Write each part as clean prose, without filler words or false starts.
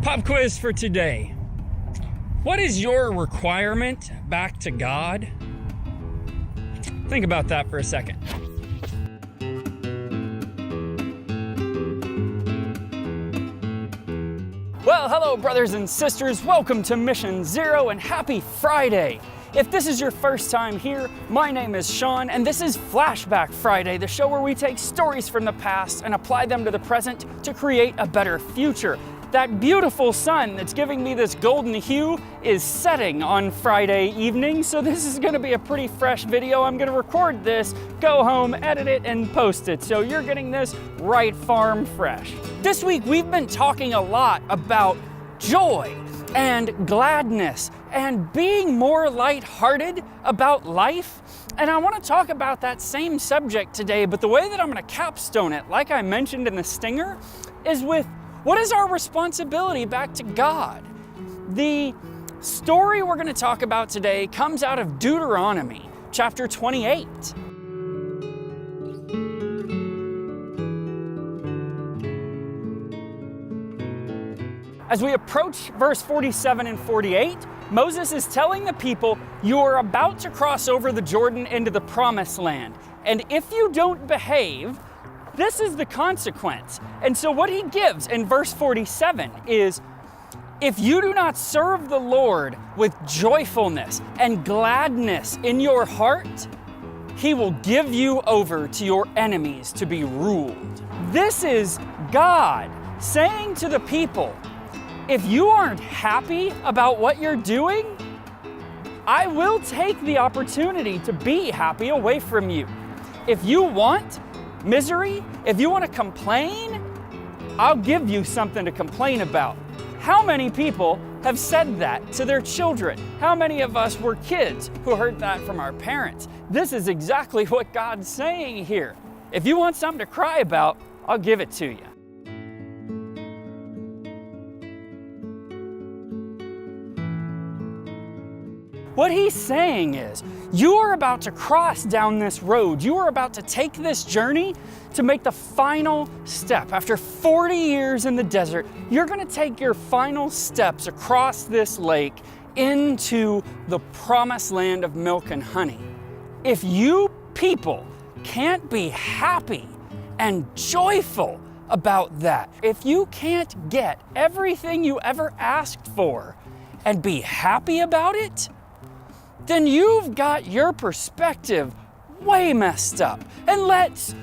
Pop quiz for today. What is your requirement back to God? Think about that for a second. Well, hello brothers and sisters. Welcome to Mission Zero and happy Friday. If this is your first time here, my name is Shawn and this is FlashBack Friday, the show where we take stories from the past and apply them to the present to create a better future. That beautiful sun that's giving me this golden hue is setting on Friday evening, so this is gonna be a pretty fresh video. I'm gonna record this, go home, edit it, and post it, so you're getting this right farm fresh. This week, we've been talking a lot about joy and gladness and being more lighthearted about life. And I wanna talk about that same subject today, but the way that I'm gonna capstone it, like I mentioned in the stinger, is with what is our responsibility back to God? The story we're going to talk about today comes out of Deuteronomy, chapter 28. As we approach verse 47 and 48, Moses is telling the people, you are about to cross over the Jordan into the promised land. And if you don't behave, this is the consequence. And so what he gives in verse 47 is, if you do not serve the Lord with joyfulness and gladness in your heart, he will give you over to your enemies to be ruled. This is God saying to the people, if you aren't happy about what you're doing, I will take the opportunity to be happy away from you. If you want misery, if you want to complain, I'll give you something to complain about. How many people have said that to their children? How many of us were kids who heard that from our parents? This is exactly what God's saying here. If you want something to cry about, I'll give it to you. What he's saying is, you are about to cross down this road. You are about to take this journey to make the final step. After 40 years in the desert, you're gonna take your final steps across this lake into the promised land of milk and honey. If you people can't be happy and joyful about that, if you can't get everything you ever asked for and be happy about it, then you've got your perspective way messed up. And let's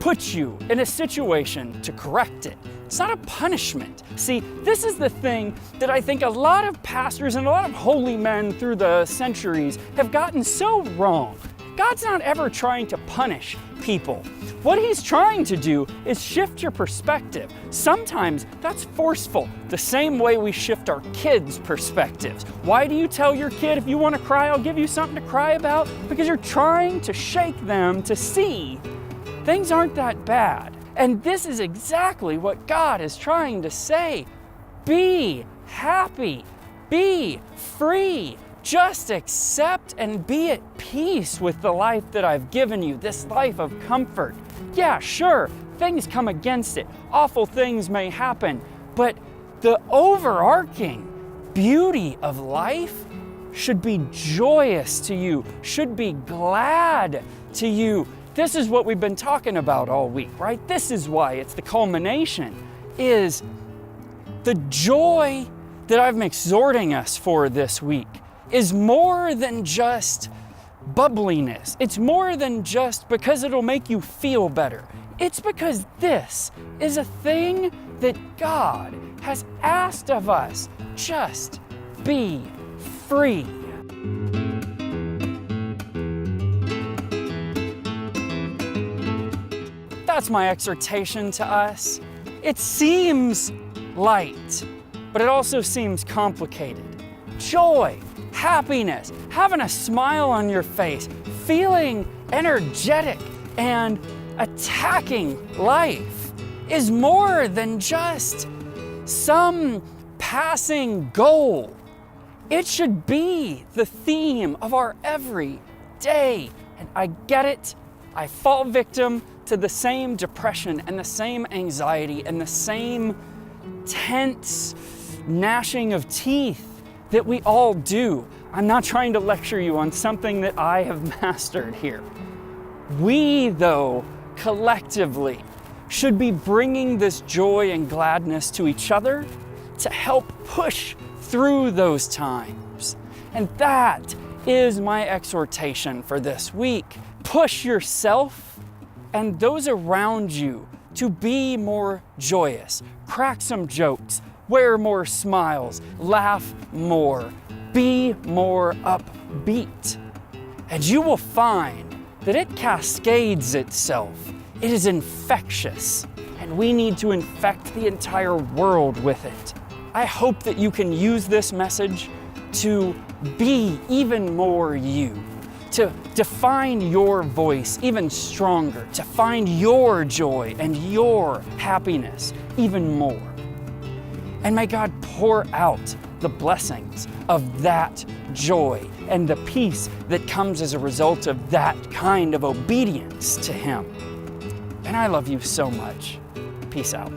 put you in a situation to correct it. It's not a punishment. See, this is the thing that I think a lot of pastors and a lot of holy men through the centuries have gotten so wrong. God's not ever trying to punish people. What he's trying to do is shift your perspective. Sometimes that's forceful, the same way we shift our kids' perspectives. Why do you tell your kid, if you want to cry, I'll give you something to cry about? Because you're trying to shake them to see things aren't that bad. And this is exactly what God is trying to say. Be happy, be free. Just accept and be at peace with the life that I've given you, this life of comfort. Yeah, sure, things come against it. Awful things may happen, but the overarching beauty of life should be joyous to you, should be glad to you. This is what we've been talking about all week, right? This is why it's the culmination, is the joy that I'm exhorting us for this week is more than just bubbliness. It's more than just because it'll make you feel better. It's because this is a thing that God has asked of us. Just be free. That's my exhortation to us. It seems light, but it also seems complicated. Joy, happiness, having a smile on your face, feeling energetic and attacking life is more than just some passing goal. It should be the theme of our every day. And I get it. I fall victim to the same depression and the same anxiety and the same tense gnashing of teeth that we all do. I'm not trying to lecture you on something that I have mastered here. We, though, collectively, should be bringing this joy and gladness to each other to help push through those times. And that is my exhortation for this week. Push yourself and those around you to be more joyous, crack some jokes, wear more smiles, laugh more, be more upbeat. And you will find that it cascades itself. It is infectious, and we need to infect the entire world with it. I hope that you can use this message to be even more you, to define your voice even stronger, to find your joy and your happiness even more. And may God pour out the blessings of that joy and the peace that comes as a result of that kind of obedience to Him. And I love you so much. Peace out.